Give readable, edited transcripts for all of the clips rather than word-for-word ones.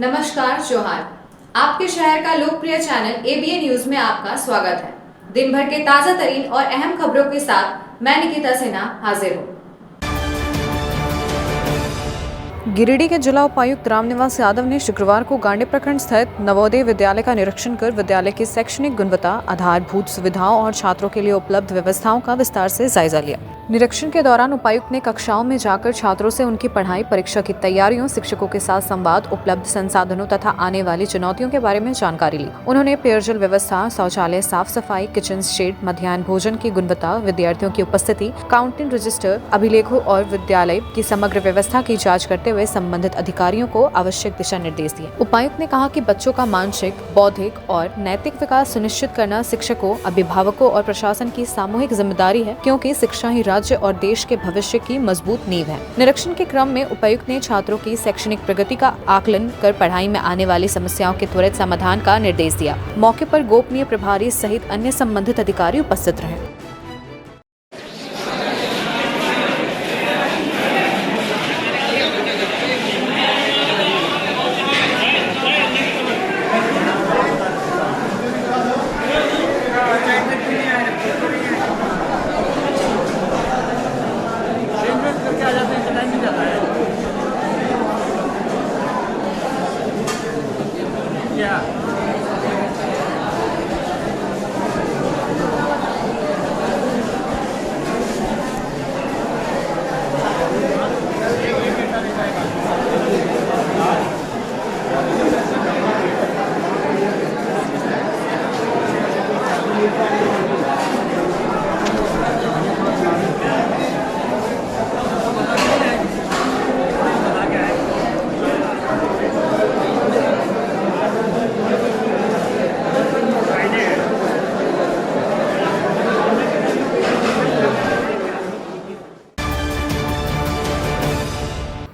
नमस्कार जोहार। आपके शहर का लोकप्रिय चैनल एबीए न्यूज में आपका स्वागत है। दिन भर के ताजा तरीन और अहम खबरों के साथ मैं निकिता सिन्हा हाजिर हूँ। गिरिडीह के जिला उपायुक्त रामनिवास यादव ने शुक्रवार को गांडी प्रखंड स्थित नवोदय विद्यालय का निरीक्षण कर विद्यालय की शैक्षणिक गुणवत्ता, आधारभूत सुविधाओं और छात्रों के लिए उपलब्ध व्यवस्थाओं का विस्तार से जायजा लिया। निरीक्षण के दौरान उपायुक्त ने कक्षाओं में जाकर छात्रों से उनकी पढ़ाई, परीक्षा की तैयारियों, शिक्षकों के साथ संवाद, उपलब्ध संसाधनों तथा आने वाली चुनौतियों के बारे में जानकारी ली। उन्होंने पेयजल व्यवस्था, शौचालय साफ सफाई, किचन शेड, मध्याह्न भोजन की गुणवत्ता, विद्यार्थियों की उपस्थिति, काउंटिंग रजिस्टर, अभिलेखों और विद्यालय की समग्र व्यवस्था की जाँच करते हुए संबंधित अधिकारियों को आवश्यक दिशा निर्देश दिए। उपायुक्त ने कहा कि बच्चों का मानसिक, बौद्धिक और नैतिक विकास सुनिश्चित करना शिक्षकों, अभिभावकों और प्रशासन की सामूहिक जिम्मेदारी है, क्योंकि शिक्षा ही राज्य और देश के भविष्य की मजबूत नींव है। निरीक्षण के क्रम में उपायुक्त ने छात्रों की शैक्षणिक प्रगति का आकलन कर पढ़ाई में आने वाली समस्याओं के त्वरित समाधान का निर्देश दिया। मौके पर गोपनीय प्रभारी सहित अन्य संबंधित अधिकारी उपस्थित रहे।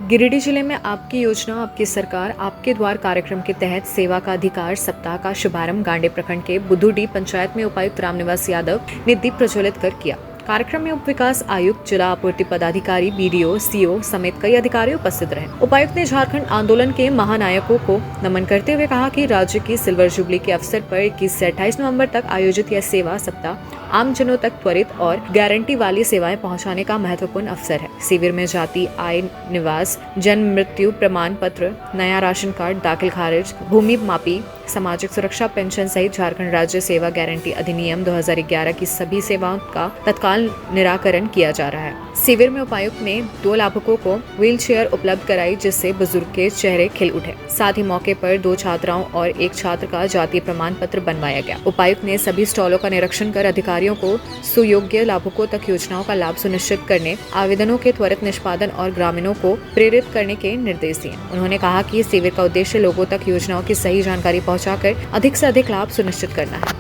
गिरिडीह जिले में आपकी योजना आपकी सरकार आपके द्वार कार्यक्रम के तहत सेवा का अधिकार सप्ताह का शुभारंभ गांडी प्रखंड के बुद्धूडीह पंचायत में उपायुक्त रामनिवास यादव ने दीप प्रज्वलित कर किया। कार्यक्रम में उप विकास आयुक्त, जिला आपूर्ति पदाधिकारी, बीडीओ, सीओ समेत कई अधिकारी उपस्थित रहे। उपायुक्त ने झारखंड आंदोलन के महानायकों को नमन करते हुए कहा कि राज्य की सिल्वर जुबली के अवसर पर 21 से 28 नवंबर तक आयोजित यह सेवा सप्ताह आम जनों तक त्वरित और गारंटी वाली सेवाएं पहुंचाने का महत्वपूर्ण अवसर है। शिविर में जाति, आय, निवास, जन्म मृत्यु प्रमाण पत्र, नया राशन कार्ड, दाखिल खारिज, भूमि मापी, सामाजिक सुरक्षा पेंशन सहित झारखंड राज्य सेवा गारंटी अधिनियम 2011 की सभी सेवाओं का तत्काल निराकरण किया जा रहा है। शिविर में उपायुक्त ने 2 लाभुकों को व्हील चेयर उपलब्ध कराई, जिससे बुजुर्ग के चेहरे खिल उठे। साथ ही मौके पर 2 छात्राओं और 1 छात्र का जातीय प्रमाण पत्र बनवाया गया। उपायुक्त ने सभी स्टॉलों का निरीक्षण कर अधिकारियों को सुयोग्य लाभुकों तक योजनाओं का लाभ सुनिश्चित करने, आवेदनों के त्वरित निष्पादन और ग्रामीणों को प्रेरित करने के निर्देश दिए। उन्होंने कहा कि शिविर का उद्देश्य लोगों तक योजनाओं की सही जानकारी पहुंचाकर अधिक से अधिक लाभ सुनिश्चित करना है।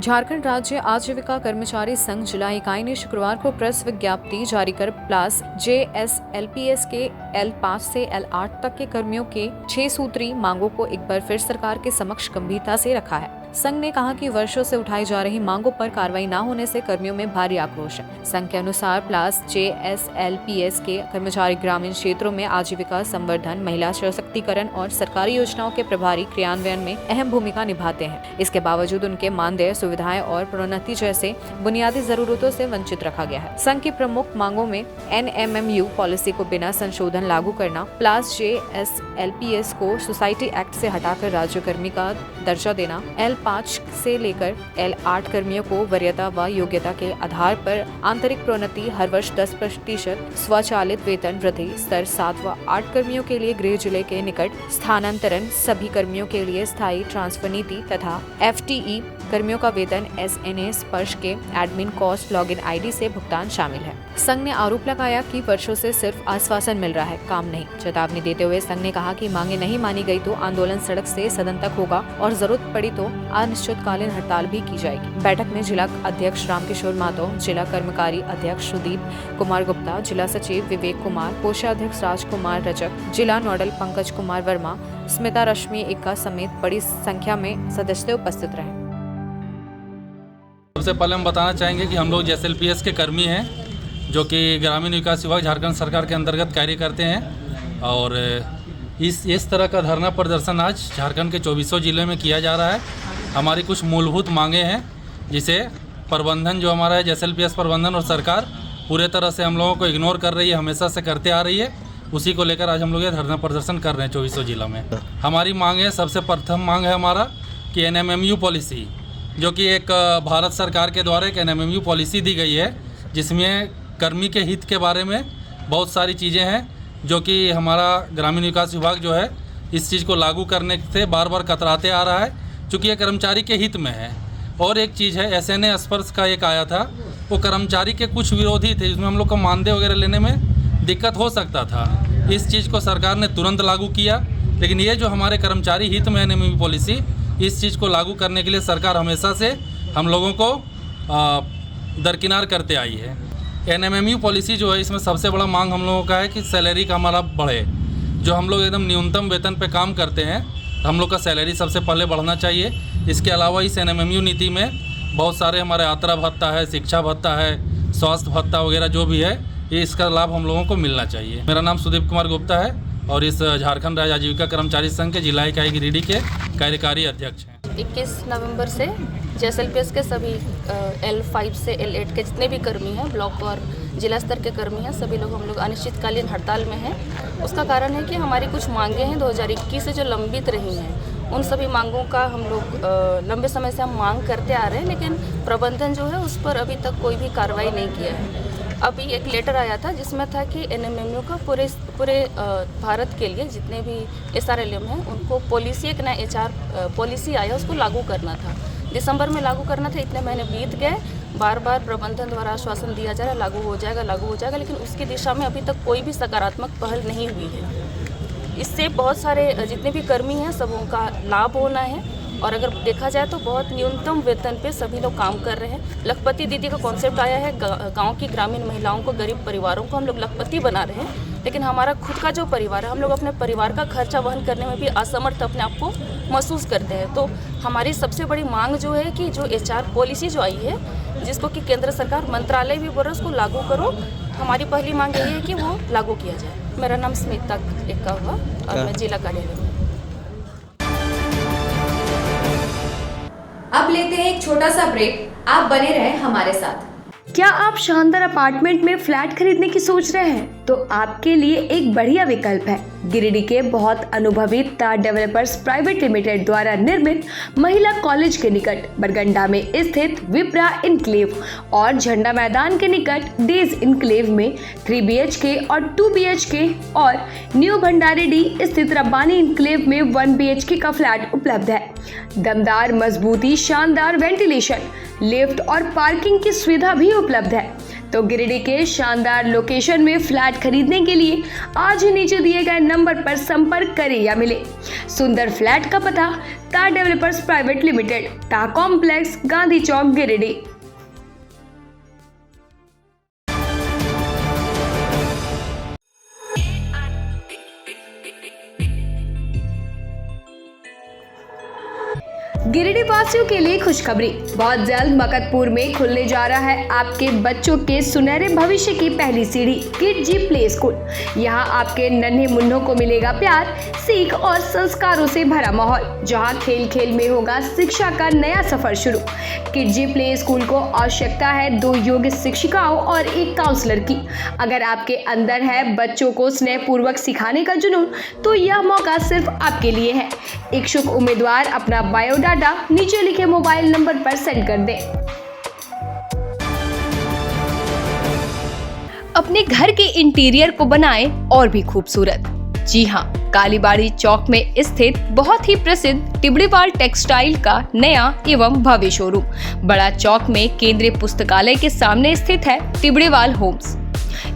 झारखंड राज्य आजीविका कर्मचारी संघ जिला इकाई ने शुक्रवार को प्रेस विज्ञप्ति जारी कर प्लास JSLPS के L5 से L8 तक के कर्मियों के 6 सूत्री मांगों को एक बार फिर सरकार के समक्ष गंभीरता से रखा है। संघ ने कहा कि वर्षों से उठाई जा रही मांगों पर कार्रवाई न होने से कर्मियों में भारी आक्रोश है। संघ के अनुसार प्लास JSLPS के कर्मचारी ग्रामीण क्षेत्रों में आजीविका संवर्धन, महिला सशक्तिकरण और सरकारी योजनाओं के प्रभावी क्रियान्वयन में अहम भूमिका निभाते हैं। इसके बावजूद उनके मानदेय, सुविधाएं और प्रोन्नति जैसे बुनियादी जरूरतों से वंचित रखा गया है। संघ की प्रमुख मांगों में NMMU पॉलिसी को बिना संशोधन लागू करना, प्लास JSLPS को सोसाइटी एक्ट से हटाकर राज्य कर्मी का दर्जा देना, L5 से लेकर L8 कर्मियों को वरीयता व योग्यता के आधार पर आंतरिक प्रोन्नति, हर वर्ष 10% स्वचालित वेतन वृद्धि, स्तर 7 व 8 कर्मियों के लिए गृह जिले के निकट स्थानांतरण, सभी कर्मियों के लिए स्थायी ट्रांसफर नीति तथा FTE कर्मियों का वेतन SNA स्पर्श के एडमिन कॉस्ट लॉगिन ID से भुगतान शामिल है। संघ ने आरोप लगाया कि वर्षों से सिर्फ आश्वासन मिल रहा है, काम नहीं। चेतावनी देते हुए संघ ने कहा कि मांगे नहीं मानी गई तो आंदोलन सड़क से सदन तक होगा और जरूरत पड़ी तो अनिश्चितकालीन हड़ताल भी की जाएगी। बैठक में जिला अध्यक्ष रामकिशोर मातो, जिला कर्मकारी अध्यक्ष सुदीप कुमार गुप्ता, जिला सचिव विवेक कुमार, कोषाध्यक्ष राजकुमार रजक, जिला नोडल पंकज कुमार वर्मा, स्मिता रश्मि इक्का समेत बड़ी संख्या में सदस्य उपस्थित रहे। सबसे पहले हम बताना चाहेंगे कि हम लोग JSLPS के कर्मी हैं, जो कि ग्रामीण विकास विभाग झारखंड सरकार के अंतर्गत कार्य करते हैं। और इस तरह का धरना प्रदर्शन आज झारखंड के 24 जिले में किया जा रहा है। हमारी कुछ मूलभूत मांगे हैं, जिसे प्रबंधन जो हमारा है JSLPS प्रबंधन और सरकार पूरे तरह से हम लोगों को इग्नोर कर रही है, हमेशा से करते आ रही है। उसी को लेकर आज हम लोग ये धरना प्रदर्शन कर रहे हैं 24 जिला में। हमारी मांग है, सबसे प्रथम मांग है हमारा कि NMMU पॉलिसी, जो कि एक भारत सरकार के द्वारा एक NMMU पॉलिसी दी गई है, जिसमें कर्मी के हित के बारे में बहुत सारी चीज़ें हैं, जो कि हमारा ग्रामीण विकास विभाग जो है इस चीज़ को लागू करने से बार बार कतराते आ रहा है, चूँकि ये कर्मचारी के हित में है। और एक चीज़ है, SNA स्पर्श का एक आया था, वो कर्मचारी के कुछ विरोधी थे, जिसमें हम लोग को मानदेय वगैरह लेने में दिक्कत हो सकता था। इस चीज़ को सरकार ने तुरंत लागू किया, लेकिन ये जो हमारे कर्मचारी हित में NMMU पॉलिसी, इस चीज़ को लागू करने के लिए सरकार हमेशा से हम लोगों को दरकिनार करते आई है। NMMU पॉलिसी जो है, इसमें सबसे बड़ा मांग हम लोगों का है कि सैलरी का हमारा बढ़े। जो हम लोग एकदम न्यूनतम वेतन पे काम करते हैं, हम लोग का सैलरी सबसे पहले बढ़ना चाहिए। इसके अलावा इस NMMU नीति में बहुत सारे हमारे यात्रा भत्ता है, शिक्षा भत्ता है, स्वास्थ्य भत्ता वगैरह जो भी है, ये इसका लाभ हम लोगों को मिलना चाहिए। मेरा नाम सुदीप कुमार गुप्ता है और इस झारखंड राज्य आजीविका कर्मचारी संघ के जिला इकाई गिरिडीह के कार्यकारी अध्यक्ष हैं। 21 नवंबर से JSLPS के सभी L5 से L8 के जितने भी कर्मी हैं, ब्लॉक और जिला स्तर के कर्मी हैं, सभी लोग हम लोग अनिश्चितकालीन हड़ताल में हैं। उसका कारण है कि हमारी कुछ मांगें हैं 2021 से जो लंबित रही हैं, उन सभी मांगों का हम लोग लंबे समय से हम मांग करते आ रहे हैं, लेकिन प्रबंधन जो है उस पर अभी तक कोई भी कार्रवाई नहीं किया है। अभी एक लेटर आया था जिसमें था कि NMMU का पूरे भारत के लिए जितने भी SRLM हैं उनको पॉलिसी, एक नया HR पॉलिसी आया, उसको लागू करना था। दिसंबर में लागू करना था, इतने महीने बीत गए, बार बार प्रबंधन द्वारा आश्वासन दिया जा रहा है लागू हो जाएगा, लेकिन उसकी दिशा में अभी तक कोई भी सकारात्मक पहल नहीं हुई है। इससे बहुत सारे जितने भी कर्मी हैं सबों का लाभ होना है, और अगर देखा जाए तो बहुत न्यूनतम वेतन पे सभी लोग काम कर रहे हैं। लखपति दीदी का कॉन्सेप्ट आया है, गांव की ग्रामीण महिलाओं को, गरीब परिवारों को हम लोग लखपति बना रहे हैं, लेकिन हमारा खुद का जो परिवार है, हम लोग अपने परिवार का खर्चा वहन करने में भी असमर्थ अपने आप को महसूस करते हैं। तो हमारी सबसे बड़ी मांग जो है कि जो HR पॉलिसी जो आई है, जिसको कि केंद्र सरकार मंत्रालय भी बोल रहा है उसको लागू करो, हमारी पहली मांग यही है कि वो लागू किया जाए। मेरा नाम स्मिता एक्का हुआ और मैं जिला कार्यालय में। अब लेते हैं एक छोटा सा ब्रेक, आप बने रहें हमारे साथ। क्या आप शानदार अपार्टमेंट में फ्लैट खरीदने की सोच रहे हैं? तो आपके लिए एक बढ़िया विकल्प है गिरिडीह के बहुत अनुभवी तार डेवलपर्स प्राइवेट लिमिटेड द्वारा निर्मित महिला कॉलेज के निकट बरगंडा में स्थित विप्रा इनक्लेव और झंडा मैदान के निकट डेज इनक्लेव में 3 BHK और 2 BHK और न्यू भंडारीडी स्थित रब्बानी इनक्लेव में 1 BHK का फ्लैट उपलब्ध है। दमदार मजबूती, शानदार वेंटिलेशन, लिफ्ट और पार्किंग की सुविधा भी उपलब्ध है। तो गिरिडीह के शानदार लोकेशन में फ्लैट खरीदने के लिए आज ही नीचे दिए गए नंबर पर संपर्क करें या मिले। सुंदर फ्लैट का पता तार डेवलपर्स प्राइवेट लिमिटेड, टा कॉम्प्लेक्स, गांधी चौक, गिरिडीह। गिरिडीह वासियों के लिए खुशखबरी, बहुत जल्द मकतपुर में खुलने जा रहा है आपके बच्चों के सुनहरे भविष्य की पहली सीढ़ी, किडजी प्ले स्कूल। यहाँ आपके नन्हे मुन्नों को मिलेगा प्यार, सीख और संस्कारों से भरा माहौल, जहाँ खेल खेल में होगा शिक्षा का नया सफर शुरू। किडजी प्ले स्कूल को आवश्यकता है 2 योग्य शिक्षिकाओं और 1 काउंसलर की। अगर आपके अंदर है बच्चों को स्नेहपूर्वक सिखाने का जुनून, तो यह मौका सिर्फ आपके लिए है। इच्छुक उम्मीदवार अपना बायोडाटा नीचे लिखे मोबाइल नंबर पर सेंड कर दें। अपने घर के इंटीरियर को बनाएं और भी खूबसूरत। जी हाँ, कालीबाड़ी चौक में स्थित बहुत ही प्रसिद्ध टिबड़ीवाल टेक्सटाइल का नया एवं भव्य शोरूम बड़ा चौक में केंद्रीय पुस्तकालय के सामने स्थित है टिबड़ीवाल होम्स।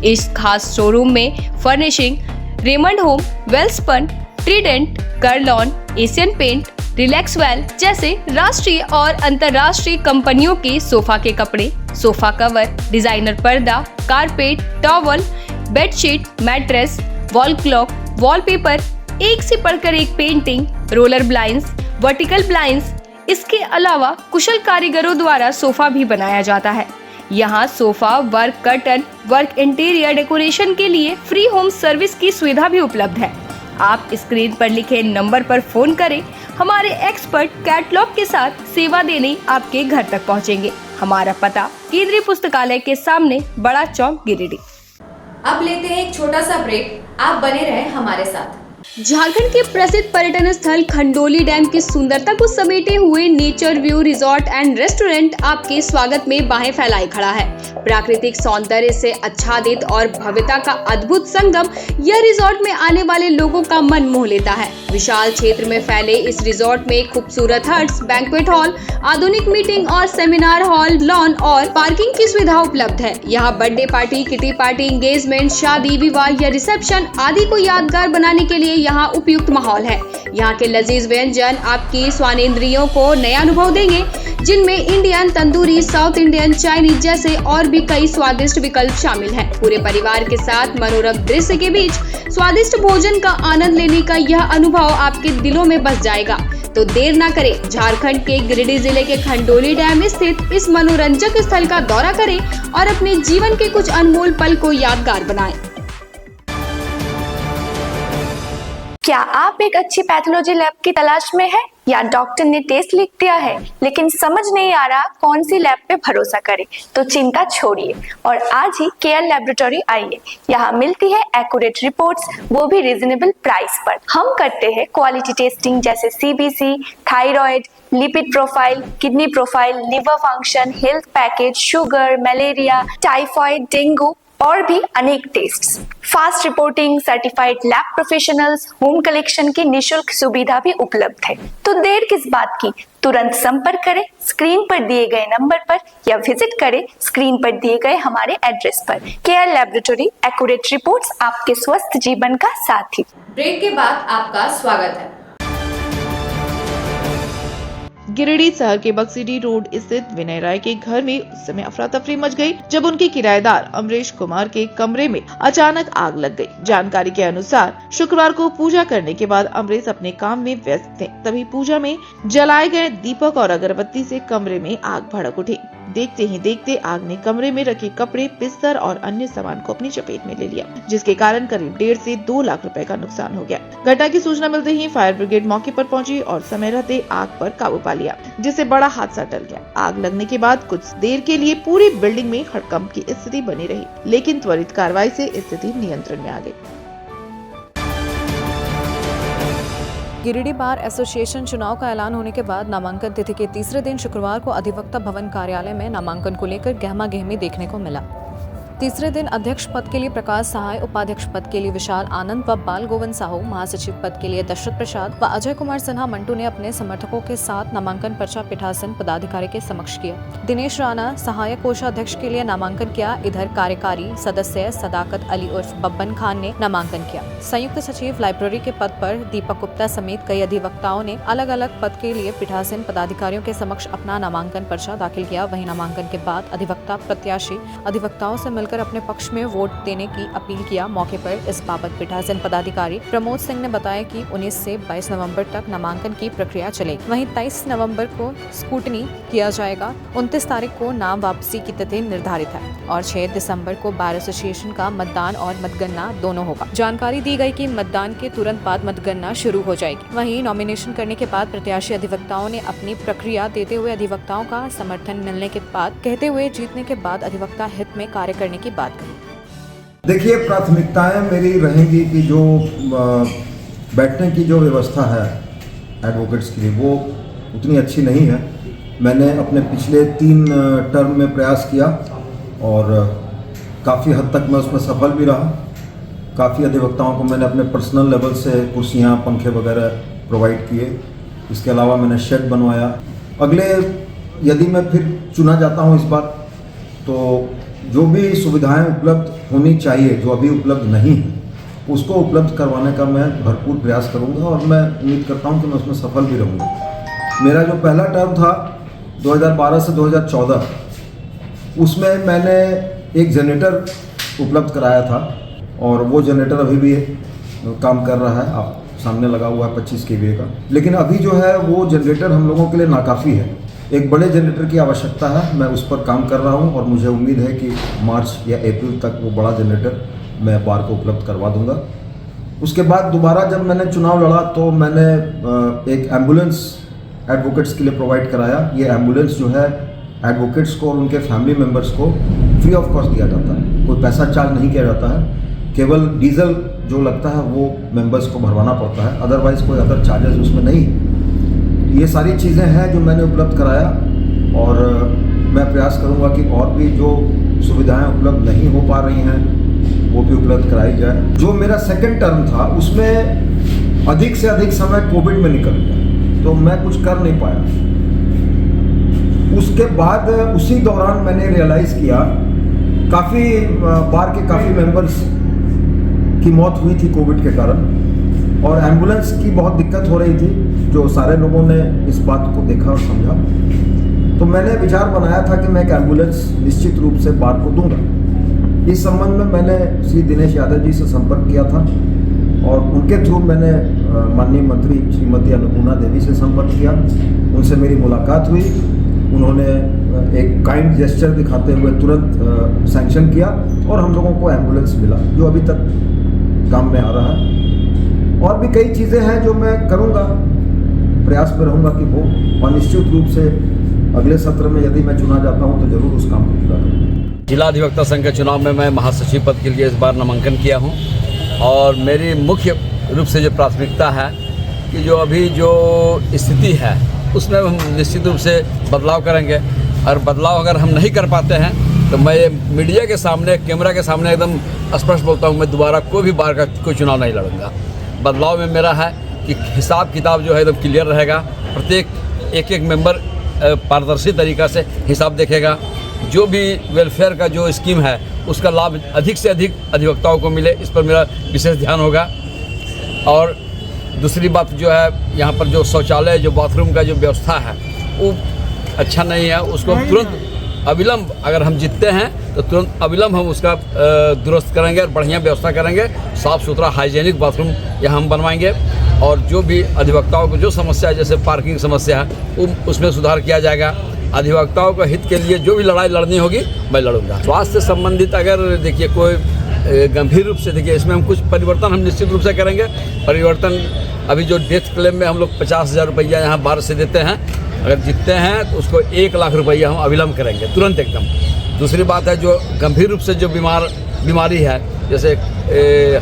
इस खास शोरूम में furnishing Raymond home, Welspun, Trident, Kurlon, Asian paint, Relaxwell जैसे राष्ट्रीय और अंतर्राष्ट्रीय कंपनियों के सोफा के कपड़े, सोफा कवर, डिजाइनर पर्दा, carpet, towel, bedsheet, mattress, wall clock, wallpaper, एक से बढ़कर एक painting, roller blinds, vertical blinds. इसके अलावा कुशल कारीगरों द्वारा सोफा भी बनाया जाता है। यहाँ sofa, work curtain, work interior decoration के लिए फ्री होम सर्विस की सुविधा भी उपलब्ध है। आप स्क्रीन पर लिखे नंबर पर फोन करें, हमारे एक्सपर्ट कैटलॉग के साथ सेवा देने आपके घर तक पहुंचेंगे। हमारा पता केंद्रीय पुस्तकालय के सामने, बड़ा चौक, गिरिडीह। अब लेते हैं एक छोटा सा ब्रेक, आप बने रहें हमारे साथ। झारखंड के प्रसिद्ध पर्यटन स्थल खंडोली डैम की सुंदरता को समेटे हुए nature view resort and restaurant आपके स्वागत में बाहें फैलाए खड़ा है। प्राकृतिक सौंदर्य से आच्छादित और भव्यता का अद्भुत संगम यह रिजॉर्ट में आने वाले लोगों का मन मोह लेता है। विशाल क्षेत्र में फैले इस रिजॉर्ट में खूबसूरत हट्स, बैंक्वेट हॉल, आधुनिक मीटिंग और सेमिनार हॉल, लॉन और पार्किंग की सुविधा उपलब्ध है। यहाँ birthday party, kitty party, engagement, शादी, विवाह या रिसेप्शन आदि को यादगार बनाने के लिए यहाँ उपयुक्त माहौल है। यहाँ के लजीज व्यंजन आपकी स्वानेंद्रियों को नया अनुभव देंगे, जिनमें Indian, tandoori, south Indian, Chinese जैसे और भी कई स्वादिष्ट विकल्प शामिल हैं। पूरे परिवार के साथ मनोरम दृश्य के बीच स्वादिष्ट भोजन का आनंद लेने का यह अनुभव आपके दिलों में बस जाएगा। तो देर ना करें, झारखंड के गिरिडीह जिले के खंडोली डैम स्थित इस मनोरंजक स्थल का दौरा करें और अपने जीवन के कुछ अनमोल पल को यादगार बनाएं। क्या आप एक अच्छी पैथोलॉजी लैब की तलाश में हैं या डॉक्टर ने टेस्ट लिख दिया है लेकिन समझ नहीं आ रहा कौन सी लैब पे भरोसा करें? तो चिंता छोड़िए और आज ही केयर लैबोरेटरी आइए। यहाँ मिलती है एक्यूरेट रिपोर्ट्स, वो भी रीजनेबल प्राइस पर। हम करते हैं क्वालिटी टेस्टिंग जैसे CBC, thyroid, lipid profile, kidney profile, liver function, health package, sugar, malaria, typhoid, dengue और भी अनेक tests. Fast reporting, certified lab professionals, home collection की निशुल्क सुविधा भी उपलब्ध है। तो देर किस बात की, तुरंत संपर्क करें स्क्रीन पर दिए गए नंबर पर या विजिट करें स्क्रीन पर दिए गए हमारे एड्रेस पर। केयर लैबोरेटरी, एक्यूरेट रिपोर्ट्स, आपके स्वस्थ जीवन का साथी। ब्रेक के बाद आपका स्वागत है। गिरिडीह शहर के बक्सीडी रोड स्थित विनय राय के घर में उस समय अफरा तफरी मच गई जब उनके किराएदार अमरीश कुमार के कमरे में अचानक आग लग गई। जानकारी के अनुसार शुक्रवार को पूजा करने के बाद अमरीश अपने काम में व्यस्त थे, तभी पूजा में जलाए गए दीपक और अगरबत्ती से कमरे में आग भड़क उठी। देखते ही देखते आग ने कमरे में रखे कपड़े, बिस्तर और अन्य सामान को अपनी चपेट में ले लिया, जिसके कारण करीब 1.5 से 2 लाख रुपए का नुकसान हो गया। घटना की सूचना मिलते ही फायर ब्रिगेड मौके पर पहुंची और समय रहते आग पर काबू पा लिया, जिससे बड़ा हादसा टल गया। आग लगने के बाद कुछ देर के लिए पूरी बिल्डिंग में हड़कंप की स्थिति बनी रही, लेकिन त्वरित कार्रवाई से स्थिति नियंत्रण में आ गई। गिरिडीह बार एसोसिएशन चुनाव का ऐलान होने के बाद नामांकन तिथि के तीसरे दिन शुक्रवार को अधिवक्ता भवन कार्यालय में नामांकन को लेकर गहमा गहमी देखने को मिला। तीसरे दिन अध्यक्ष पद के लिए प्रकाश सहाय, उपाध्यक्ष पद के लिए विशाल आनंद व बाल गोविंद साहू, महासचिव पद के लिए दशरथ प्रसाद व अजय कुमार सिन्हा मंटू ने अपने समर्थकों के साथ नामांकन पर्चा पीठासीन पदाधिकारी के समक्ष किया। दिनेश राणा सहायक कोषाध्यक्ष के लिए नामांकन किया। इधर कार्यकारी सदस्य सदाकत अली उर्फ बब्बन खान ने नामांकन किया। संयुक्त सचिव लाइब्रेरी के पद पर दीपक गुप्ता समेत कई अधिवक्ताओं ने अलग अलग पद के लिए पीठासीन पदाधिकारियों के समक्ष अपना नामांकन पर्चा दाखिल किया। वहीं नामांकन के बाद अधिवक्ता प्रत्याशी अधिवक्ताओं से कर अपने पक्ष में वोट देने की अपील किया। मौके पर इस बाबत पीठासीन पदाधिकारी प्रमोद सिंह ने बताया कि 19 से 22 नवंबर तक नामांकन की प्रक्रिया चलेगी। वहीं 23 नवंबर को स्क्रूटनी किया जाएगा। 29 तारीख को नाम वापसी की तिथि निर्धारित है और 6 दिसंबर को बार एसोसिएशन का मतदान और मतगणना दोनों होगा। जानकारी दी गई कि मतदान के तुरंत बाद मतगणना शुरू हो जाएगी। वहीं नॉमिनेशन करने के बाद प्रत्याशी अधिवक्ताओं ने अपनी प्रक्रिया देते हुए अधिवक्ताओं का समर्थन मिलने के बाद कहते हुए जीतने के बाद अधिवक्ता हित में कार्य करने की बात कही। देखिए, प्राथमिकताएं मेरी रहेंगी कि जो बैठने की जो व्यवस्था है एडवोकेट्स के लिए वो उतनी अच्छी नहीं है। मैंने अपने पिछले 3 टर्म में प्रयास किया और काफ़ी हद तक मैं उसमें सफल भी रहा। काफ़ी अधिवक्ताओं को मैंने अपने पर्सनल लेवल से कुर्सियाँ, पंखे वगैरह प्रोवाइड किए। इसके अलावा मैंने शेड बनवाया। अगले यदि मैं फिर चुना जाता हूँ इस बार, तो जो भी सुविधाएं उपलब्ध होनी चाहिए जो अभी उपलब्ध नहीं है, उसको उपलब्ध करवाने का मैं भरपूर प्रयास करूंगा और मैं उम्मीद करता हूं कि मैं उसमें सफल भी रहूंगा। मेरा जो पहला टर्म था 2012 से 2014, उसमें मैंने एक जनरेटर उपलब्ध कराया था और वो जनरेटर अभी भी काम कर रहा है। आप सामने लगा हुआ है 25 kVA का। लेकिन अभी जो है वो जनरेटर हम लोगों के लिए नाकाफ़ी है एक बड़े जनरेटर की आवश्यकता है, मैं उस पर काम कर रहा हूं और मुझे उम्मीद है कि मार्च या अप्रैल तक वो बड़ा जनरेटर मैं बार को उपलब्ध करवा दूंगा। उसके बाद दोबारा जब मैंने चुनाव लड़ा तो मैंने एक एम्बुलेंस एडवोकेट्स के लिए प्रोवाइड कराया। ये एम्बुलेंस जो है एडवोकेट्स को और उनके फैमिली मेम्बर्स को फ्री ऑफ कॉस्ट दिया जाता है, कोई पैसा चार्ज नहीं किया जाता है, केवल डीजल जो लगता है वो मेंबर्स को भरवाना पड़ता है, अदरवाइज कोई अदर चार्जेस उसमें नहीं। ये सारी चीज़ें हैं जो मैंने उपलब्ध कराया और मैं प्रयास करूंगा कि और भी जो सुविधाएं उपलब्ध नहीं हो पा रही हैं वो भी उपलब्ध कराई जाए। जो मेरा सेकंड टर्म था उसमें अधिक से अधिक समय कोविड में निकल गया तो मैं कुछ कर नहीं पाया। उसके बाद उसी दौरान मैंने रियलाइज़ किया, काफ़ी बार के काफ़ी मेंबर्स की मौत हुई थी कोविड के कारण और एम्बुलेंस की बहुत दिक्कत हो रही थी, जो सारे लोगों ने इस बात को देखा और समझा। तो मैंने विचार बनाया था कि मैं एक एम्बुलेंस निश्चित रूप से बार को दूंगा। इस संबंध में मैंने श्री दिनेश यादव जी से संपर्क किया था और उनके थ्रू मैंने माननीय मंत्री श्रीमती अन्नपूर्णा देवी से संपर्क किया। उनसे मेरी मुलाकात हुई, उन्होंने एक काइंड जेस्चर दिखाते हुए तुरंत सैंक्शन किया और हम लोगों को एम्बुलेंस मिला जो अभी तक काम में आ रहा है। और भी कई चीज़ें हैं जो मैं करूंगा, प्रयास में रहूंगा कि वो, और निश्चित रूप से अगले सत्र में यदि मैं चुना जाता हूं तो जरूर उस काम को पूरा करूँगा। जिला अधिवक्ता संघ के चुनाव में मैं महासचिव पद के लिए इस बार नामांकन किया हूं और मेरी मुख्य रूप से जो प्राथमिकता है कि जो अभी जो स्थिति है उसमें हम निश्चित रूप से बदलाव करेंगे और बदलाव अगर हम नहीं कर पाते हैं तो मैं मीडिया के सामने, कैमरा के सामने एकदम स्पष्ट बोलता हूँ, मैं दोबारा कोई भी बार का कोई चुनाव नहीं लड़ूंगा। बदलाव में मेरा है कि हिसाब किताब जो है एकदम क्लियर रहेगा, प्रत्येक एक मेंबर पारदर्शी तरीक़ा से हिसाब देखेगा, जो भी वेलफेयर का जो स्कीम है उसका लाभ अधिक से अधिक अधिवक्ताओं को मिले, इस पर मेरा विशेष ध्यान होगा। और दूसरी बात जो है, यहाँ पर जो शौचालय, जो बाथरूम का जो व्यवस्था है वो अच्छा नहीं है, उसको तुरंत अविलंब, अगर हम जीतते हैं तो तुरंत अविलंब हम उसका दुरुस्त करेंगे और बढ़िया व्यवस्था करेंगे, साफ़ सुथरा हाइजेनिक बाथरूम यहाँ हम बनवाएंगे। और जो भी अधिवक्ताओं को जो समस्या है, जैसे पार्किंग समस्या है, उसमें सुधार किया जाएगा। अधिवक्ताओं के हित के लिए जो भी लड़ाई लड़नी होगी मैं लड़ूंगा। स्वास्थ्य से संबंधित अगर देखिए कोई गंभीर रूप से, देखिए इसमें हम कुछ परिवर्तन हम निश्चित रूप से करेंगे। परिवर्तन अभी जो डेथ क्लेम में हम लोग 50,000 रुपया यहाँ बार से देते हैं, अगर जीतते हैं तो उसको 1 लाख रुपया हम अविलंब करेंगे तुरंत एकदम। दूसरी बात है, जो गंभीर रूप से जो बीमारी है, जैसे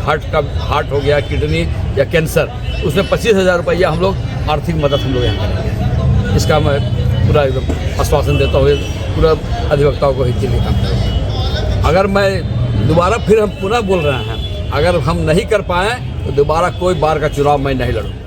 हार्ट हो गया, किडनी या कैंसर, उसमें 25,000 रुपया हम लोग आर्थिक मदद हम लोग यहाँ करेंगे। इसका मैं पूरा एकदम आश्वासन देता हुए पूरा अधिवक्ताओं को हित के लिए काम करेंगे। अगर मैं दोबारा, फिर हम पुनः बोल रहे हैं, अगर हम नहीं कर पाए तो दोबारा कोई बार का चुनाव मैं नहीं लड़ूंगा।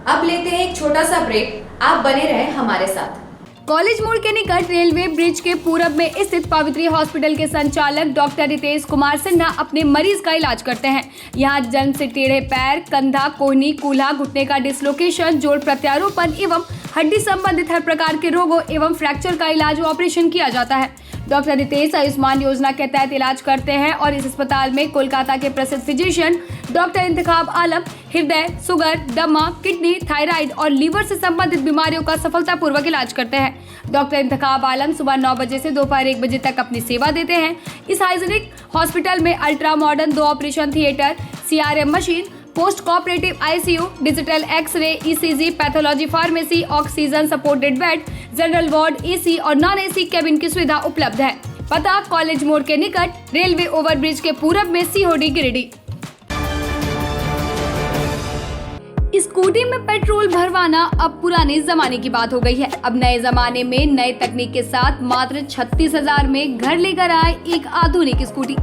अब लेते हैं एक छोटा सा ब्रेक, आप बने रहें हमारे साथ। कॉलेज मोड़ के निकट रेलवे ब्रिज के पूरब में स्थित पवित्री हॉस्पिटल के संचालक डॉक्टर रितेश कुमार सिन्हा अपने मरीज का इलाज करते हैं। यहाँ जन्म से टेढ़े पैर, कंधा, कोहनी, कूल्हा, घुटने का डिसलोकेशन, जोड़ प्रत्यारोपण एवं हड्डी संबंधित हर प्रकार के रोगों एवं फ्रैक्चर का इलाज व ऑपरेशन किया जाता है। डॉक्टर रितेश आयुष्मान योजना के तहत इलाज करते हैं और इस अस्पताल में कोलकाता के प्रसिद्ध फिजिशियन डॉक्टर इंतखाब आलम हृदय, शुगर, दमा, किडनी, थायराइड और लीवर से संबंधित बीमारियों का सफलतापूर्वक इलाज करते हैं। डॉक्टर इंतखाब आलम सुबह 9 बजे से दोपहर 1 बजे तक अपनी सेवा देते हैं। इस हाइजीनिक हॉस्पिटल में ultra modern 2 operation theatre, CRM machine, post operative ICU, digital X ray, ECG, pathology, pharmacy, oxygen supported bed, general ward, AC और नॉन AC कैबिन की सुविधा उपलब्ध है। पता कॉलेज मोड़ के निकट रेलवे ओवरब्रिज के पूरब में COD गिरिडीह। स्कूटी में पेट्रोल भरवाना अब पुराने जमाने की बात हो गई है। अब नए जमाने में नए तकनीक के साथ मात्र 36,000 में घर लेकर आए एक आधुनिक स्कूटी।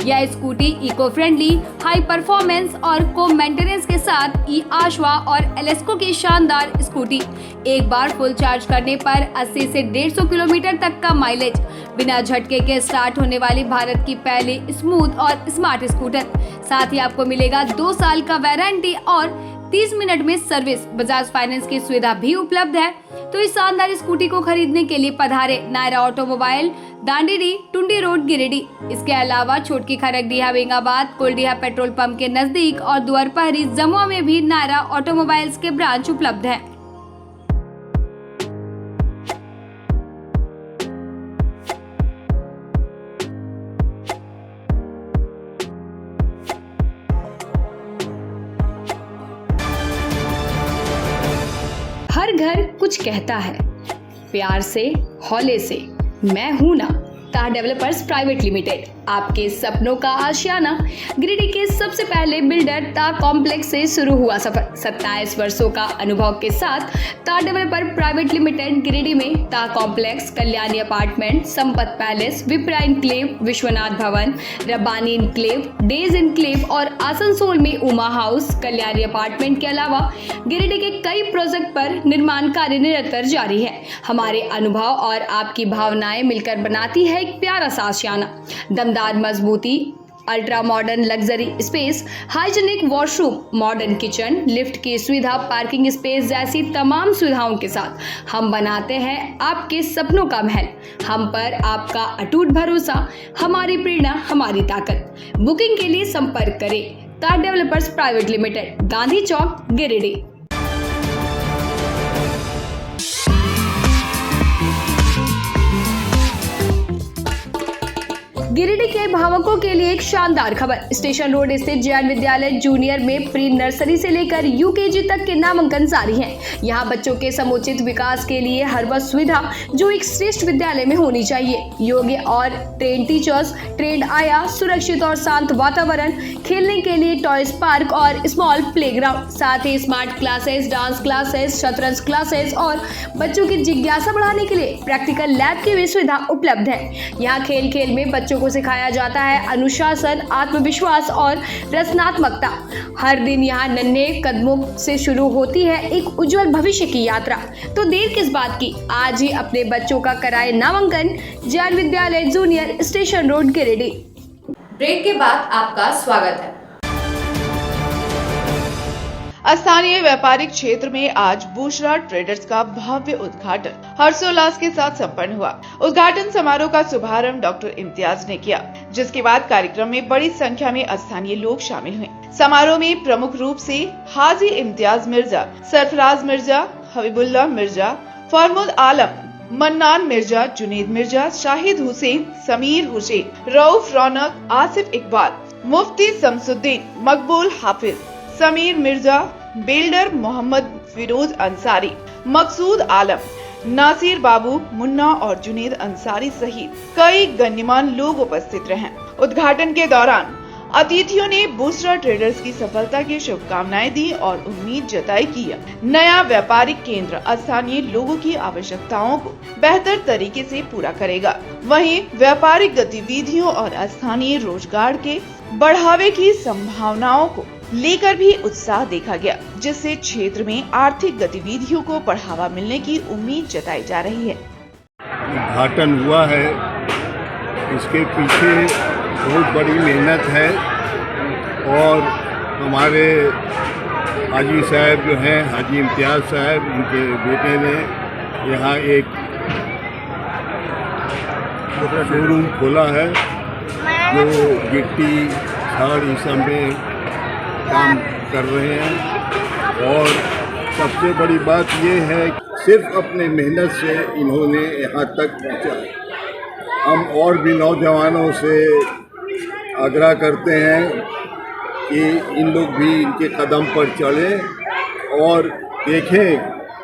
यह scooty eco friendly, high performance और को मेंटेनेंस के साथ आशवा और एलेस्को की शानदार स्कूटी। एक बार फुल चार्ज करने पर 80 से 150 किलोमीटर तक का माइलेज, बिना झटके के स्टार्ट होने वाली भारत की पहली स्मूथ और स्मार्ट स्कूटर। साथ ही आपको मिलेगा 2 साल का वारंटी और 30 मिनट में सर्विस। बजाज फाइनेंस की सुविधा भी उपलब्ध है। तो इस शानदार स्कूटी को खरीदने के लिए पधारे नायरा ऑटोमोबाइल, दांडीडी, टुंडी रोड, गिरिडीह। इसके अलावा छोटकी खरकडीहा, बेंगाबाद, कोलडीहा पेट्रोल पंप के नजदीक और दुअरपहरी, जमुआ में भी नायरा ऑटोमोबाइल्स के ब्रांच उपलब्ध है। कुछ कहता है, प्यार से, हौले से, मैं हूं ना। ता डेवलपर्स प्राइवेट लिमिटेड, आपके सपनों का आशियाना। गिरिडीह के सबसे पहले बिल्डर ता कॉम्प्लेक्स से शुरू हुआ सफर। 27 वर्षों का अनुभव के साथ ता डेवलपर प्राइवेट लिमिटेड गिरिडीह में ता complex, Kalyani apartment, Sampat palace, Vipra enclave, Vishwanath Bhawan, Rabbani enclave, days enclave और आसनसोल में उमा हाउस, कल्याणी अपार्टमेंट के अलावा गिरिडीह के कई प्रोजेक्ट पर निर्माण कार्य निरंतर जारी है। हमारे अनुभव और आपकी भावनाएं मिलकर बनाती है एक प्यारा सा आशियाना। दमदार मजबूती, ultra modern luxury space, hygienic washroom, modern kitchen, lift की सुविधा, पार्किंग स्पेस जैसी तमाम सुविधाओं के साथ हम बनाते हैं आपके सपनों का महल। हम पर आपका अटूट भरोसा, हमारी प्रेरणा, हमारी ताकत। बुकिंग के लिए संपर्क करें ता डेवलपर्स प्राइवेट लिमिटेड, गांधी चौक, गिरिडीह। गिरिडीह के भावकों के लिए एक शानदार खबर। स्टेशन रोड स्थित जैन विद्यालय जूनियर में प्री नर्सरी से लेकर यूकेजी तक के नामांकन जारी हैं। यहाँ बच्चों के समुचित विकास के लिए हर वह सुविधा जो एक श्रेष्ठ विद्यालय में होनी चाहिए। योग्य और ट्रेन टीचर्स, ट्रेंड आया, सुरक्षित और शांत वातावरण, खेलने के लिए टॉयज पार्क और स्मॉल प्लेग्राउंड, साथ ही स्मार्ट क्लासेस, डांस क्लासेस, शतरंज क्लासेस और बच्चों की जिज्ञासा बढ़ाने के लिए प्रैक्टिकल लैब की भी सुविधा उपलब्ध है। यहाँ खेल खेल में बच्चों को सिखाया जाता है अनुशासन, आत्मविश्वास और रचनात्मकता। हर दिन यहाँ नन्हे कदमों से शुरू होती है एक उज्जवल भविष्य की यात्रा। तो देर किस बात की, आज ही अपने बच्चों का कराए नामांकन जैन विद्यालय junior, station road, Giridih. Break के बाद आपका स्वागत है। स्थानीय व्यापारिक क्षेत्र में आज बुशरा ट्रेडर्स का भव्य उद्घाटन हर्षोल्लास के साथ संपन्न हुआ। उद्घाटन समारोह का शुभारंभ डॉक्टर इम्तियाज ने किया, जिसके बाद कार्यक्रम में बड़ी संख्या में स्थानीय लोग शामिल हुए। समारोह में प्रमुख रूप से हाजी इम्तियाज मिर्जा, सरफराज मिर्जा, हबीबुल्लाह मिर्जा, फरमुद आलम, मन्नान मिर्जा, जुनेद मिर्जा, शाहिद हुसैन, समीर हुसैन, रऊफ रौनक, आसिफ इकबाल, मुफ्ती शमसुद्दीन, मकबूल हाफिज, समीर मिर्जा, बिल्डर मोहम्मद फिरोज अंसारी, मकसूद आलम, नासिर बाबू, मुन्ना और जुनेद अंसारी सहित कई गण्यमान लोग उपस्थित रहे। उद्घाटन के दौरान अतिथियों ने बुशरा ट्रेडर्स की सफलता की शुभकामनाएं दी और उम्मीद जताई कि नया व्यापारिक केंद्र स्थानीय लोगों की आवश्यकताओं को बेहतर तरीके से पूरा करेगा। वहीं व्यापारिक गतिविधियों और स्थानीय रोजगार के बढ़ावे की संभावनाओं को लेकर भी उत्साह देखा गया, जिससे क्षेत्र में आर्थिक गतिविधियों को बढ़ावा मिलने की उम्मीद जताई जा रही है। उद्घाटन हुआ है, इसके पीछे बहुत बड़ी मेहनत है और हमारे हाजी साहब जो हैं, हाजी इम्तियाज साहब, उनके बेटे ने यहाँ एक शोरूम खोला है जो गिट्टी, छड़, इस सब में काम कर रहे हैं। और सबसे बड़ी बात ये है, सिर्फ अपने मेहनत से इन्होंने यहाँ तक पहुँचा। हम और भी नौजवानों से आग्रह करते हैं कि इन लोग भी इनके कदम पर चलें और देखें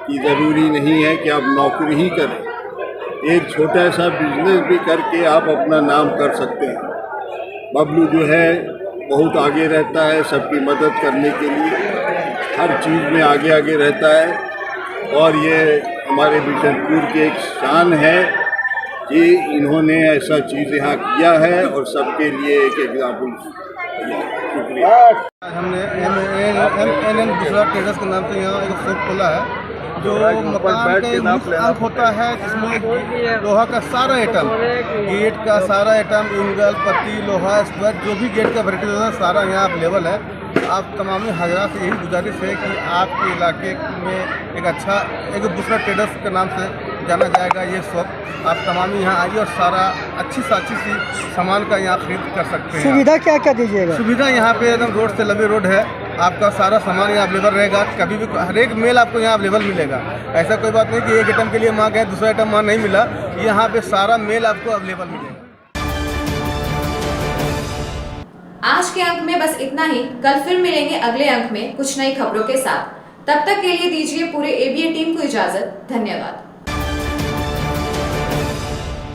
कि ज़रूरी नहीं है कि आप नौकरी ही करें, एक छोटा सा बिजनेस भी करके आप अपना नाम कर सकते हैं। बबलू जो है बहुत आगे रहता है, सबकी मदद करने के लिए हर चीज़ में आगे आगे रहता है और ये हमारे बिशनपुर की एक शान है कि इन्होंने ऐसा चीज़ यहाँ किया है और सबके लिए एक एग्जाम्पल। शुक्रिया। हमने एम बुशरा ट्रेडर्स के नाम से यहाँ एक शॉप खोला है जो मकान का मुख्य अंग होता है, जिसमें लोहा का सारा आइटम, गेट का सारा आइटम, एंगल, पत्ती, लोहा, स्क्वायर, जो भी गेट का वैरायटी होता है सारा यहाँ अवेलेबल है। आप तमामी हजरात से यही गुजारिश है कि आपके इलाके में एक अच्छा एक बुशरा ट्रेडर्स के नाम से जाना जाएगा ये शॉप। आप तमामी यहाँ आइए और सारा अच्छी से अच्छी सी सामान का यहाँ खरीद कर सकते हैं। सुविधा क्या क्या दीजिएगा? सुविधा यहाँ पे एकदम रोड से लंबी रोड है, आपका सारा सामान यहाँ अवेलेबल रहेगा। कभी भी हर एक मेल आपको यहाँ अवेलेबल मिलेगा। ऐसा कोई बात नहीं कि एक आइटम के लिए वहाँ गए दूसरा आइटम वहाँ नहीं मिला, यहाँ पे सारा मेल आपको अवेलेबल मिलेगा। आज के अंक में बस इतना ही। कल फिर मिलेंगे अगले अंक में कुछ नई खबरों के साथ। तब तक के लिए दीजिए पूरे एबीए टीम को इजाजत। धन्यवाद।